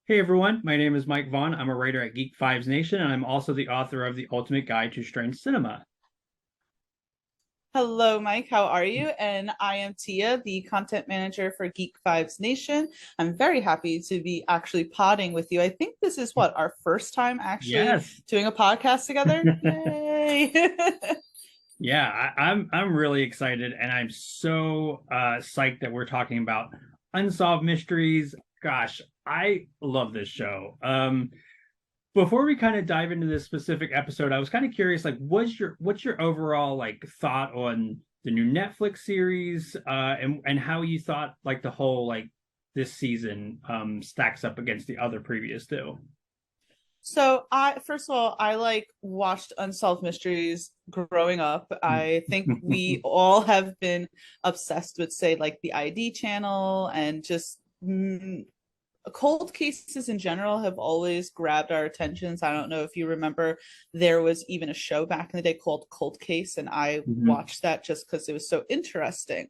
Hey everyone, my name is Mike Vaughn. I'm a writer at Geek Fives Nation, and I'm also the author of The Ultimate Guide to Strange Cinema. Hello, Mike. How are you? And I am Tia, the content manager for Geek Fives Nation. I'm very happy to be actually podding with you. I think this is what our first time actually Yes. doing a podcast together. Yay! Yeah, I'm really excited, and I'm so psyched that we're talking about unsolved mysteries. Gosh, I love this show. Before we kind of dive into this specific episode, I was kind of curious, like, what's your overall like thought on the new Netflix series, and how you thought like the whole like this season stacks up against the other previous two. So I first of all, I like watched Unsolved Mysteries growing up. I think we all have been obsessed with, say, like the ID channel and just cold cases in general have always grabbed our attentions. I don't know if you remember, there was even a show back in the day called Cold Case, and I Mhm. watched that just because it was so interesting.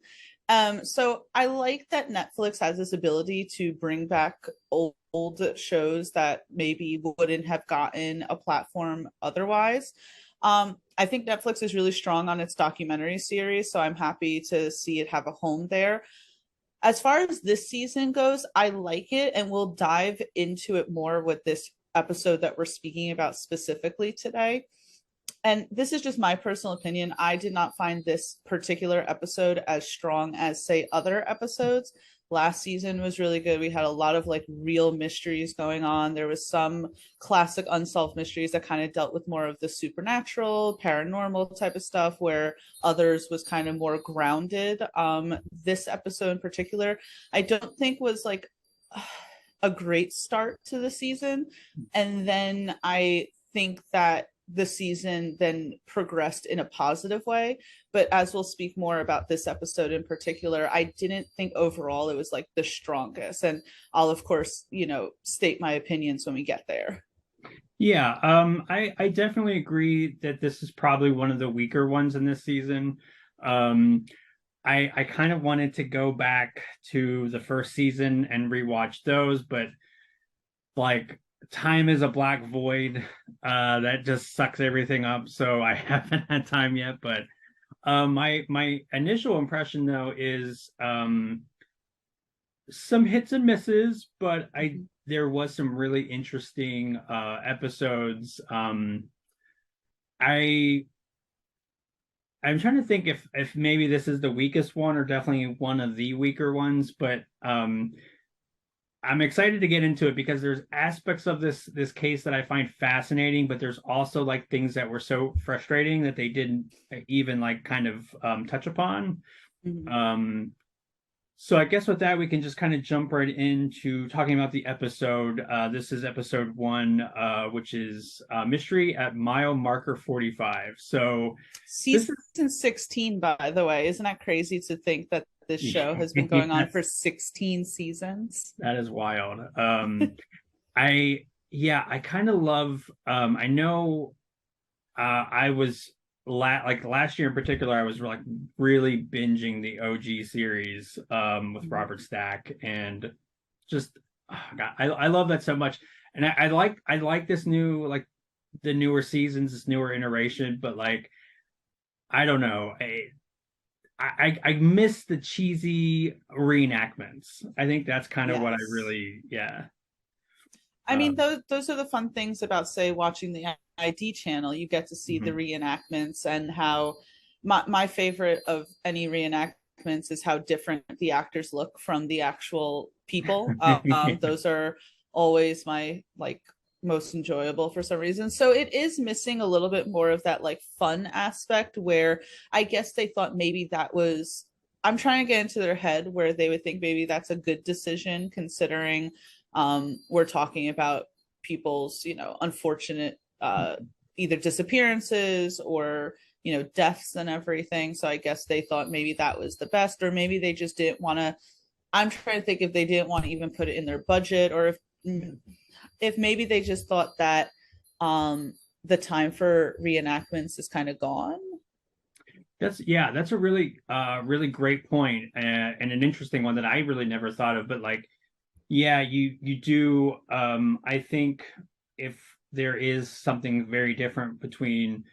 So I like that Netflix has this ability to bring back old shows that maybe wouldn't have gotten a platform otherwise. I think Netflix is really strong on its documentary series, so I'm happy to see it have a home there. As far as this season goes, I like it, and we'll dive into it more with this episode that we're speaking about specifically today. And this is just my personal opinion. I did not find this particular episode as strong as, say, other episodes. Last season was really good. We had a lot of like real mysteries going on. There was some classic unsolved mysteries that kind of dealt with more of the supernatural, paranormal type of stuff, where others was kind of more grounded. This episode in particular, I don't think was like a great start to the season. And then I think that the season then progressed in a positive way. But as we'll speak more about this episode in particular, I didn't think overall it was like the strongest. And I'll, of course, state my opinions when we get there. Yeah, I definitely agree that this is probably one of the weaker ones in this season. Um, I kind of wanted to go back to the first season and rewatch those, but like time is a black void that just sucks everything up. So I haven't had time yet, but my initial impression though is some hits and misses, but I Mm-hmm. there was some really interesting episodes. I I'm trying to think if maybe this is the weakest one or definitely one of the weaker ones, but I'm excited to get into it because there's aspects of this case that I find fascinating, but there's also like things that were so frustrating that they didn't even like kind of touch upon. Mm-hmm. Um, so I guess with that we can just kind of jump right into talking about the episode. This is episode one, which is Mystery at Mile Marker 45. So this Season 16, by the way, isn't that crazy to think that this is show has been going on yes, for 16 seasons? that is wild. I yeah, I kind of love. I know I was like last year in particular, I was like really binging the OG series with Robert Stack, and just oh God, I love that so much. And I like this new like the newer seasons, this newer iteration, but like I don't know. I miss the cheesy reenactments. I think that's kind of what I Yes. really, yeah. I mean, Um, those are the fun things about, say, watching the ID channel. You get to see the mhm. reenactments and how my favorite of any reenactments is how different the actors look from the actual people. Those are always my like most enjoyable for some reason. So it is missing a little bit more of that like fun aspect where I guess they thought maybe that was. I'm trying to get into their head where they would think maybe that's a good decision considering we're talking about people's, unfortunate either disappearances or deaths and everything. So I guess they thought maybe that was the best, or maybe they just didn't want to. I'm trying to think if they didn't want to even put it in their budget, or if maybe they just thought that the time for reenactments is kind of gone. That's a really really great point, and an interesting one that I really never thought of. But like Yeah, you do. I think if there is something very different between,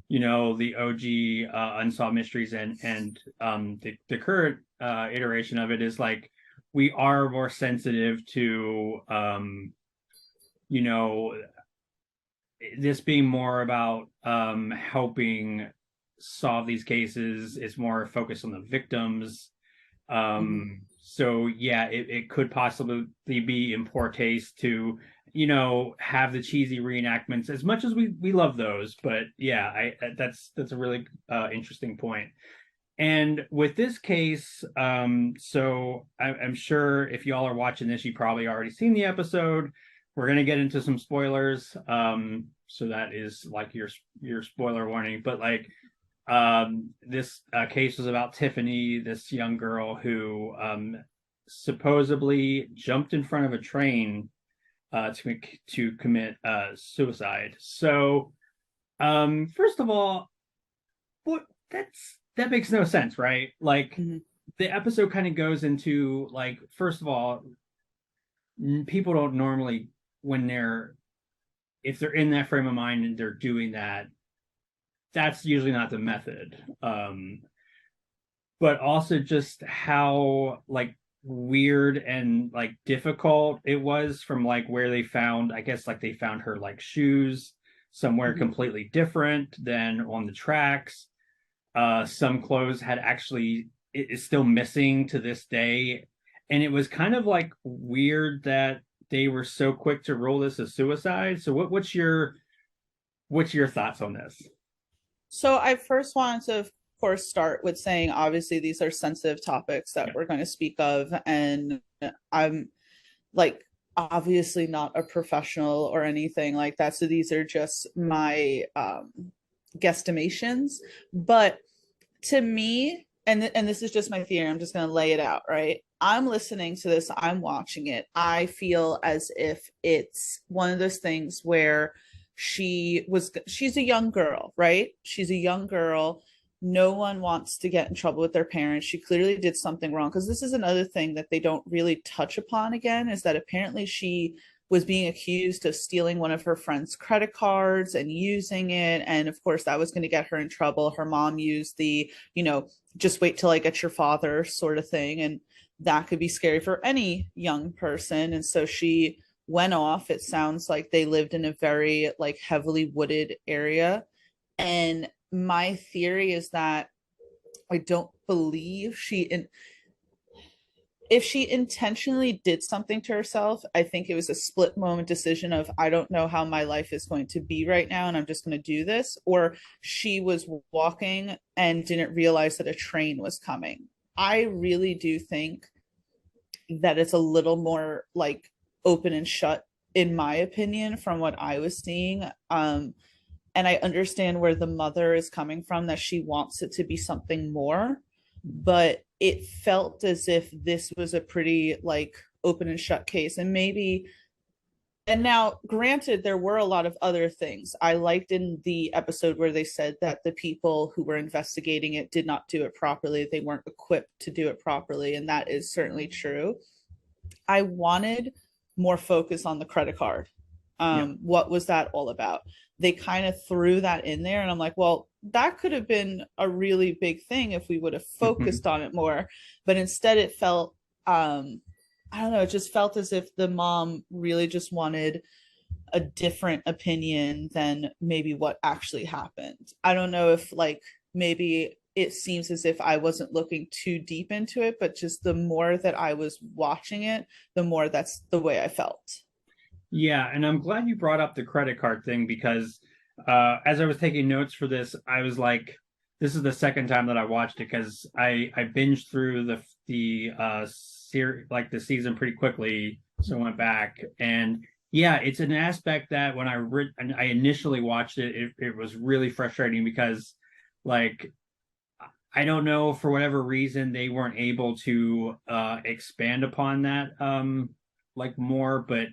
the OG Unsolved Mysteries and the current iteration of it is like we are more sensitive to you know this being more about helping solve these cases. It's more focused on the victims. Mm-hmm. So yeah, it could possibly be in poor taste to, have the cheesy reenactments as much as we love those. But yeah, that's a really interesting point. And with this case, so I'm sure if y'all are watching this, you probably already seen the episode. We're gonna get into some spoilers. So that is like your spoiler warning. But like this case was about Tiffany, this young girl who supposedly jumped in front of a train to commit suicide. So, first of all, what that makes no sense, right? Like Mm-hmm. the episode kind of goes into like, first of all, people don't normally when they're if they're in that frame of mind and they're doing that, that's usually not the method. But also just how like weird and like difficult it was from like where they found, I guess like they found her like shoes somewhere Mm-hmm. completely different than on the tracks. Some clothes had actually it is still missing to this day. And it was kind of like weird that they were so quick to rule this as suicide. So what's your thoughts on this? So I first wanted to, of course, start with saying obviously these are sensitive topics that Yeah. we're going to speak of, and I'm like obviously not a professional or anything like that. So these are just my guesstimations. But to me, and this is just my theory, I'm just going to lay it out, right? I'm listening to this, I'm watching it. I feel as if it's one of those things where she's a young girl, right? She's a young girl. No one wants to get in trouble with their parents. She clearly did something wrong, because this is another thing that they don't really touch upon again, is that apparently she was being accused of stealing one of her friend's credit cards and using it. And of course, that was going to get her in trouble. Her mom used the, just wait till I get your father sort of thing. And that could be scary for any young person. And so she went off. It sounds like they lived in a very like heavily wooded area. And my theory is that I don't believe if she intentionally did something to herself, I think it was a split moment decision of, I don't know how my life is going to be right now, and I'm just going to do this. Or she was walking and didn't realize that a train was coming. I really do think that it's a little more like open and shut, in my opinion, from what I was seeing. And I understand where the mother is coming from, that she wants it to be something more, but it felt as if this was a pretty like open and shut case. And maybe, and now granted, there were a lot of other things I liked in the episode where they said that the people who were investigating it did not do it properly, they weren't equipped to do it properly, and that is certainly true. I wanted more focus on the credit card. Yeah. What was that all about? They kind of threw that in there, and I'm like, well, that could have been a really big thing if we would have focused on it more. But instead, it felt, I don't know, it just felt as if the mom really just wanted a different opinion than maybe what actually happened. I don't know if like maybe it seems as if I wasn't looking too deep into it, but just the more that I was watching it, the more that's the way I felt. Yeah, and I'm glad you brought up the credit card thing because as I was taking notes for this, I was like, this is the second time that I watched it because I binged through like the season pretty quickly, so I went back and yeah, it's an aspect that when I initially watched it was really frustrating because like I don't know for whatever reason they weren't able to expand upon that like more, but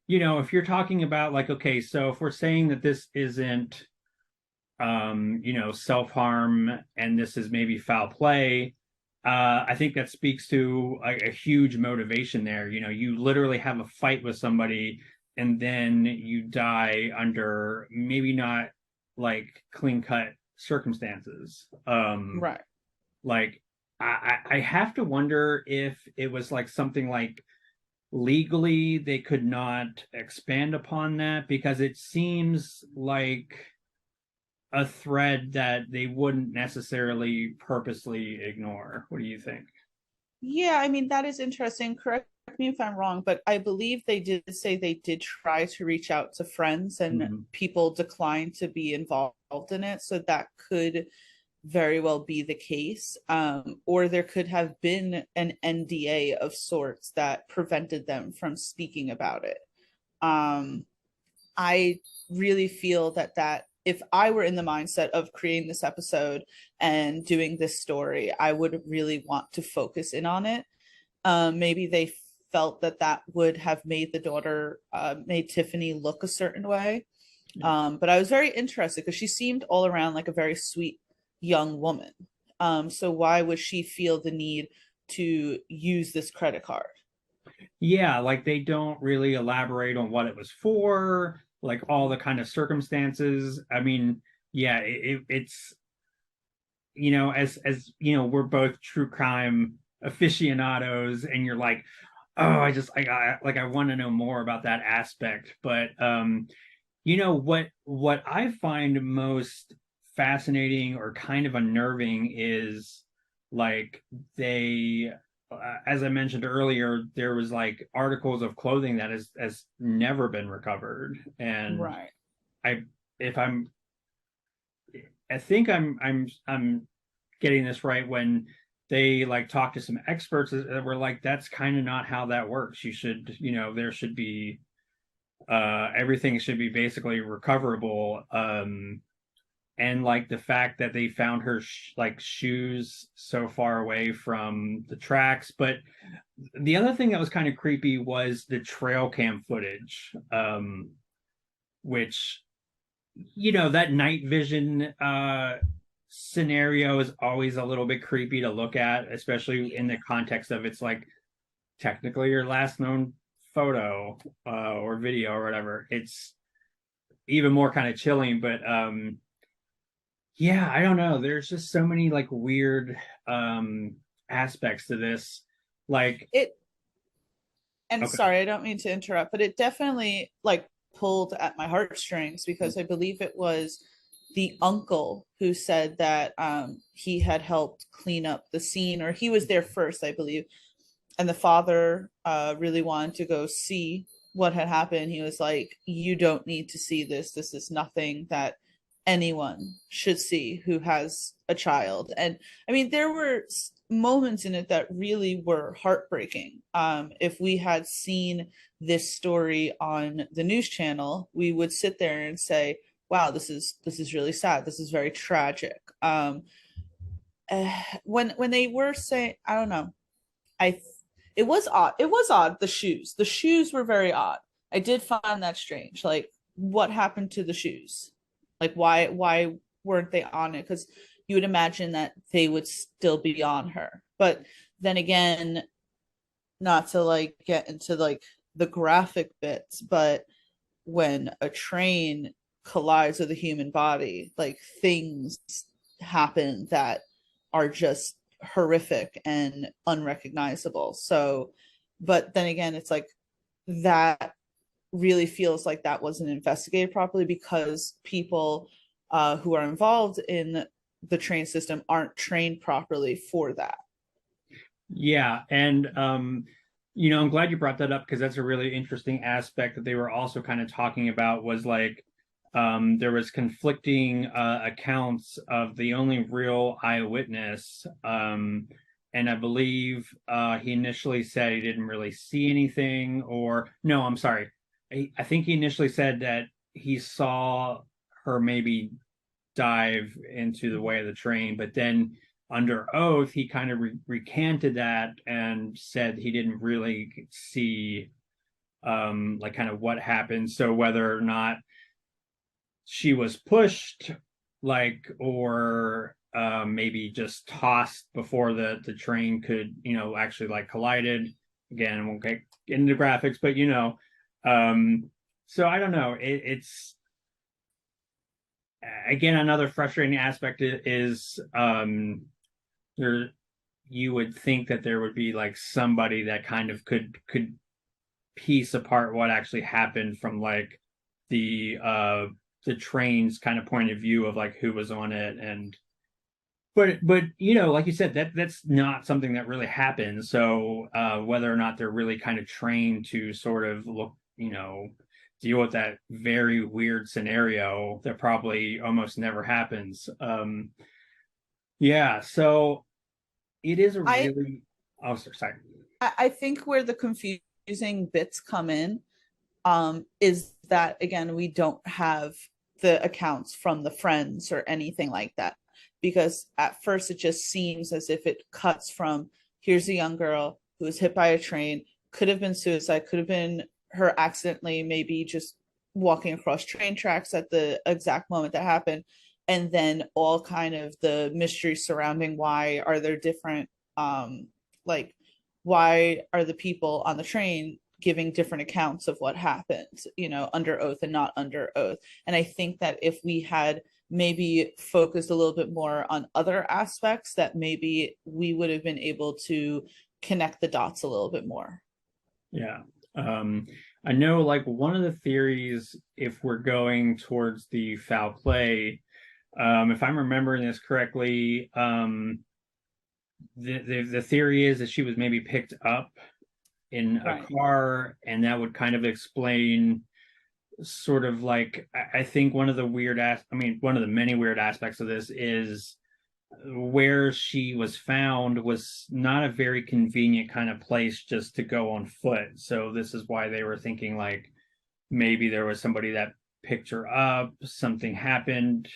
if you're talking about like, okay, so if we're saying that this isn't, self-harm and this is maybe foul play, I think that speaks to a huge motivation there. You know, you literally have a fight with somebody and then you die under maybe not like clean cut circumstances. Right. Like I have to wonder if it was like something like legally they could not expand upon that, because it seems like a thread that they wouldn't necessarily purposely ignore. What do you think? Yeah, I mean, that is interesting. Correct me if I'm wrong, but I believe they did say they did try to reach out to friends and Mhm. people declined to be involved in it. So that could very well be the case. Or there could have been an NDA of sorts that prevented them from speaking about it. Um, I really feel that if I were in the mindset of creating this episode and doing this story, I would really want to focus in on it. Maybe they felt that that would have made the daughter, made Tiffany look a certain way. Yeah. But I was very interested because she seemed all around like a very sweet young woman. So why would she feel the need to use this credit card? Yeah, like they don't really elaborate on what it was for, like all the kind of circumstances. I mean, yeah, it's as you know, we're both true crime aficionados, and you're like, oh, I want to know more about that aspect. But what I find most fascinating or kind of unnerving is like they as I mentioned earlier, there was like articles of clothing that has never been recovered. And Right. I if I'm I think I'm getting this right when they like talk to some experts that were like, that's kind of not how that works. You should, there should be everything should be basically recoverable. And like the fact that they found her like shoes so far away from the tracks. But the other thing that was kind of creepy was the trail cam footage, which that night vision scenario is always a little bit creepy to look at, especially in the context of it's like technically your last known photo or video or whatever. It's even more kind of chilling. But yeah, I don't know. There's just so many like weird aspects to this. Like, It and okay. sorry, I don't mean to interrupt, but it definitely like pulled at my heartstrings because I believe it was the uncle who said that he had helped clean up the scene, or he was there first, I believe. And the father really wanted to go see what had happened. He was like, "You don't need to see this. This is nothing that anyone should see who has a child." And I mean, there were moments in it that really were heartbreaking. If we had seen this story on the news channel, we would sit there and say, "Wow, this is really sad. This is very tragic." When they were saying, I don't know, I it was odd. It was odd. The shoes were very odd. I did find that strange. Like, what happened to the shoes? Like, why weren't they on it? Because you would imagine that they would still be on her. But then again, not to like get into like the graphic bits, but when a train collides with a human body, like things happen that are just horrific and unrecognizable. So, but then again, it's like that really feels like that wasn't investigated properly because people who are involved in the train system aren't trained properly for that. Yeah, and I'm glad you brought that up because that's a really interesting aspect that they were also kind of talking about was like there was conflicting accounts of the only real eyewitness. And I believe he initially said he didn't really see anything, or no, I'm sorry. I think he initially said that he saw her maybe dive into the way of the train, but then under oath, he kind of recanted that and said he didn't really see like kind of what happened. So whether or not she was pushed like, or maybe just tossed before the train could, actually like collided. Again, I won't get into graphics, but so I don't know. It's again, another frustrating aspect is there, you would think that there would be like somebody that kind of could piece apart what actually happened from like the uh the train's kind of point of view of like who was on it. And but like you said, that's not something that really happens. So whether or not they're really kind of trained to sort of look, deal with that very weird scenario that probably almost never happens. Yeah, so it is a I really, oh, sorry. I think where the confusing bits come in is that again we don't have the accounts from the friends or anything like that, because at first it just seems as if it cuts from here's a young girl who was hit by a train, could have been suicide, could have been her accidentally maybe just walking across train tracks at the exact moment that happened, and then all kind of the mystery surrounding why are there different like why are the people on the train giving different accounts of what happened, under oath and not under oath. And I think that if we had maybe focused a little bit more on other aspects, that maybe we would have been able to connect the dots a little bit more. Yeah. I know like one of the theories, if we're going towards the foul play, if I'm remembering this correctly, the theory is that she was maybe picked up in a Right. car, and that would kind of explain sort of like I think one of the one of the many weird aspects of this is where she was found was not a very convenient kind of place just to go on foot. So this is why they were thinking like maybe there was somebody that picked her up, something happened,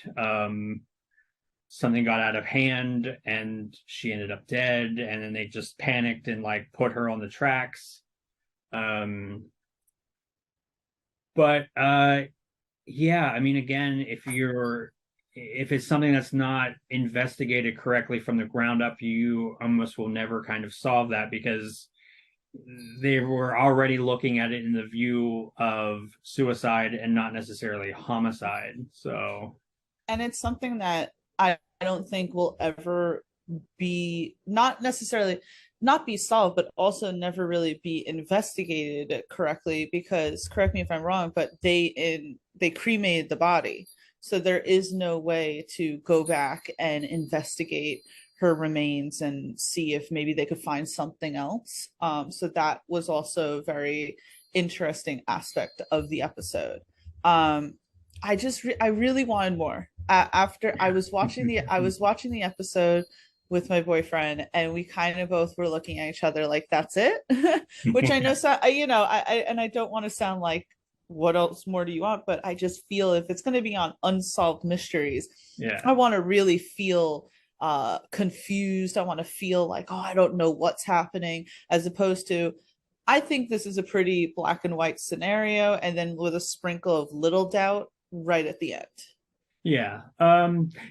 something got out of hand and she ended up dead, and then they just panicked and like put her on the tracks. Um but yeah, I mean, again, if it's something that's not investigated correctly from the ground up, you almost will never kind of solve that, because they were already looking at it in the view of suicide and not necessarily homicide. So And it's something that I don't think will ever be not necessarily not be solved, but also never really be investigated correctly. Because correct me if I'm wrong, but they cremated the body, so there is no way to go back and investigate her remains and see if maybe they could find something else. So that was also a very interesting aspect of the episode. Um, I really wanted more. After I was watching the episode with my boyfriend, and we kind of both were looking at each other like that's it, which I know and I don't want to sound like what else more do you want, but I just feel if it's going to be on unsolved mysteries, yeah. I want to really feel confused. I want to feel like, oh, I don't know what's happening, as opposed to I think this is a pretty black and white scenario, and then with a sprinkle of little doubt right at the end. Yeah.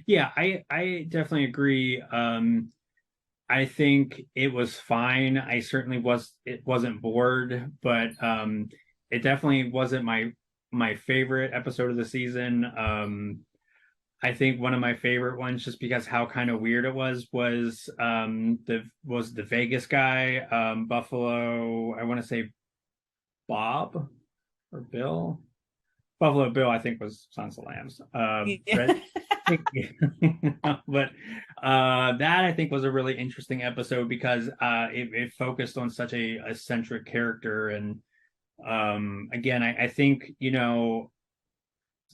Yeah, I definitely agree. I think it was fine. I certainly it wasn't bored, but it definitely wasn't my favorite episode of the season. I think one of my favorite ones, just because how kind of weird it was the Vegas guy, Buffalo, I want to say Bob or Bill. Buffalo Bill, I think, was Sons of Lambs. Yeah. But but that I think was a really interesting episode, because it focused on such a eccentric character. And again, I think,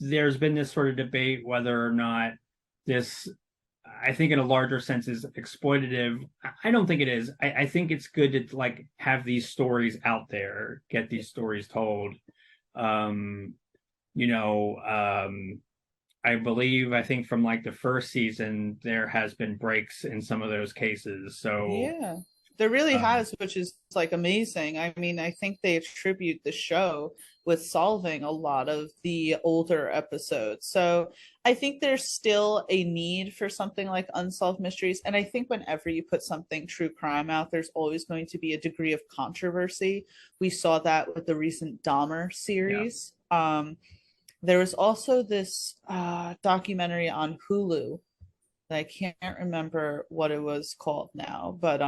there's been this sort of debate whether or not this, I think in a larger sense, is exploitative. I don't think it is. I think it's good to like have these stories out there, get these stories told. Um, you know, I think from like the first season, there has been breaks in some of those cases. So Yeah. There really Um, has, which is like amazing. I mean, I think they attribute the show with solving a lot of the older episodes. So I think there's still a need for something like Unsolved Mysteries. And I think whenever you put something true crime out, there's always going to be a degree of controversy. We saw that with the recent Dahmer yeah. series. There was also this documentary on Hulu that I can't remember what it was called now, but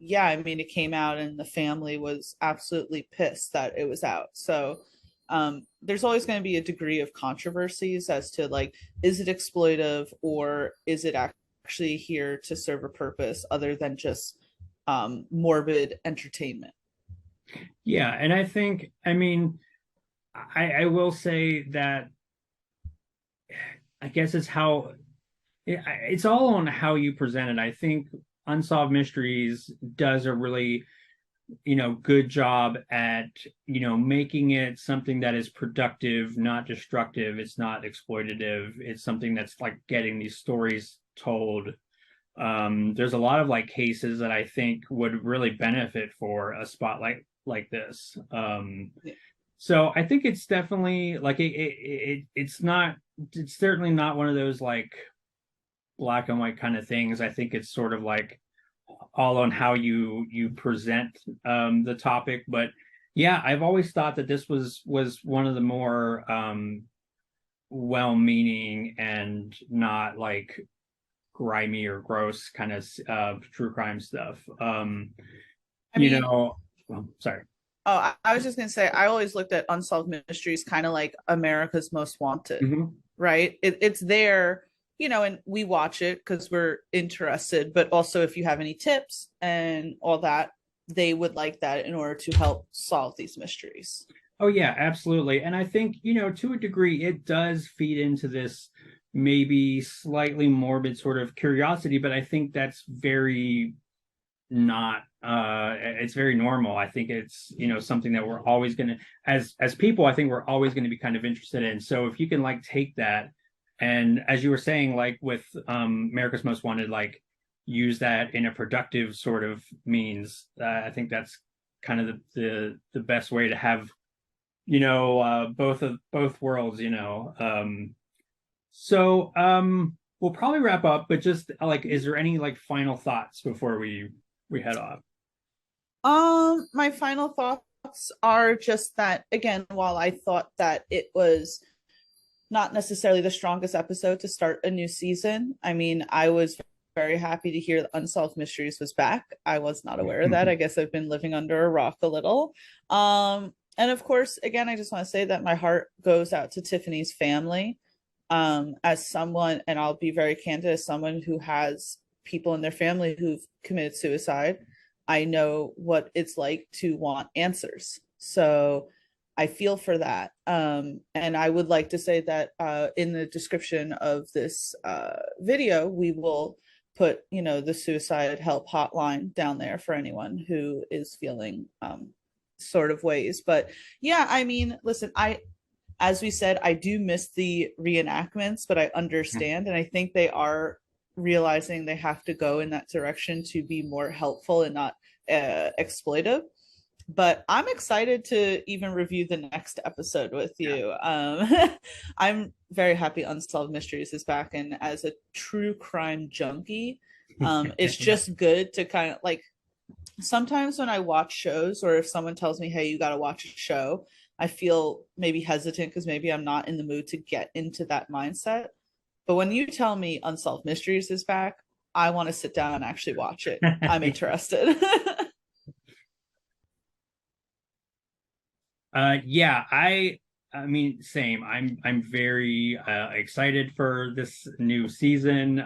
yeah, I mean, it came out and the family was absolutely pissed that it was out. So there's always going to be a degree of controversies as to like, is it exploitive or is it actually here to serve a purpose other than just morbid entertainment? Yeah, and I think, I mean, I will say that I guess it's all on how you present it. I think Unsolved Mysteries does a really, good job at, making it something that is productive, not destructive. It's not exploitative. It's something that's like getting these stories told. There's a lot of like cases that I think would really benefit for a spotlight like this. So I think it's definitely like it's certainly not one of those like black and white kind of things. I think it's sort of like all on how you present the topic. But yeah, I've always thought that this was one of the more well-meaning and not like grimy or gross kind of true crime stuff. I You mean, know, well, sorry. oh, I was just going to say, I always looked at Unsolved Mysteries kind of like America's Most Wanted, Mhm. right? It's there, and we watch it because we're interested, but also if you have any tips and all that, they would like that in order to help solve these mysteries. Oh yeah, absolutely. And I think, to a degree, it does feed into this maybe slightly morbid sort of curiosity, but I think that's very not it's very normal. I think it's, something that we're always gonna as people, I think we're always gonna be kind of interested in. So if you can like take that and as you were saying, like with America's Most Wanted, like use that in a productive sort of means, I think that's kind of the best way to have both worlds. We'll probably wrap up, but just like, is there any like final thoughts before we head off? My final thoughts are just that again, while I thought that it was not necessarily the strongest episode to start a new season. I mean, I was very happy to hear that Unsolved Mysteries was back. I was not aware of that. I guess I've been living under a rock a little. And of course, again, I just want to say that my heart goes out to Tiffany's family. As someone, and I'll be very candid, as someone who has people in their family who've committed suicide, I know what it's like to want answers. So I feel for that. And I would like to say that in the description of this video, we will put, the suicide help hotline down there for anyone who is feeling sort of ways. But yeah, I mean, listen, as we said, I do miss the reenactments, but I understand. And I think they are realizing they have to go in that direction to be more helpful and not exploitive. But I'm excited to even review the next episode with you. I'm very happy Unsolved Mysteries is back. And as a true crime junkie, it's Yeah. just good to kind of like sometimes when I watch shows or if someone tells me, hey, you got to watch a show, I feel maybe hesitant because maybe I'm not in the mood to get into that mindset. But when you tell me Unsolved Mysteries is back, I want to sit down and actually watch it. I'm interested. Yeah, I mean, same. I'm very excited for this new season.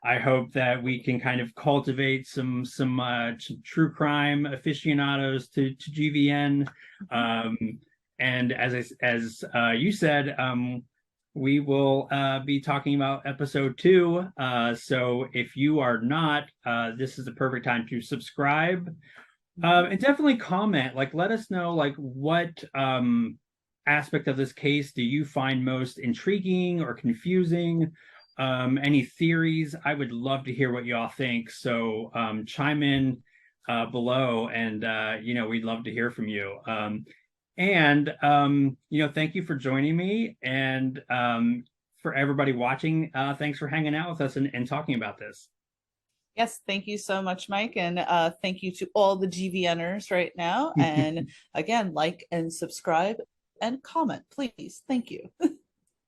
I hope that we can kind of cultivate some true crime aficionados to GVN. Um, and as you said, we will be talking about episode 2. So if you are not, this is the perfect time to subscribe. And definitely comment, like let us know like what aspect of this case do you find most intriguing or confusing, any theories. I would love to hear what y'all think. So chime in below, and we'd love to hear from you. Thank you for joining me, and for everybody watching, thanks for hanging out with us and talking about this. Yes, thank you so much, Mike. And thank you to all the GVNers right now. And again, like and subscribe and comment, please. Thank you.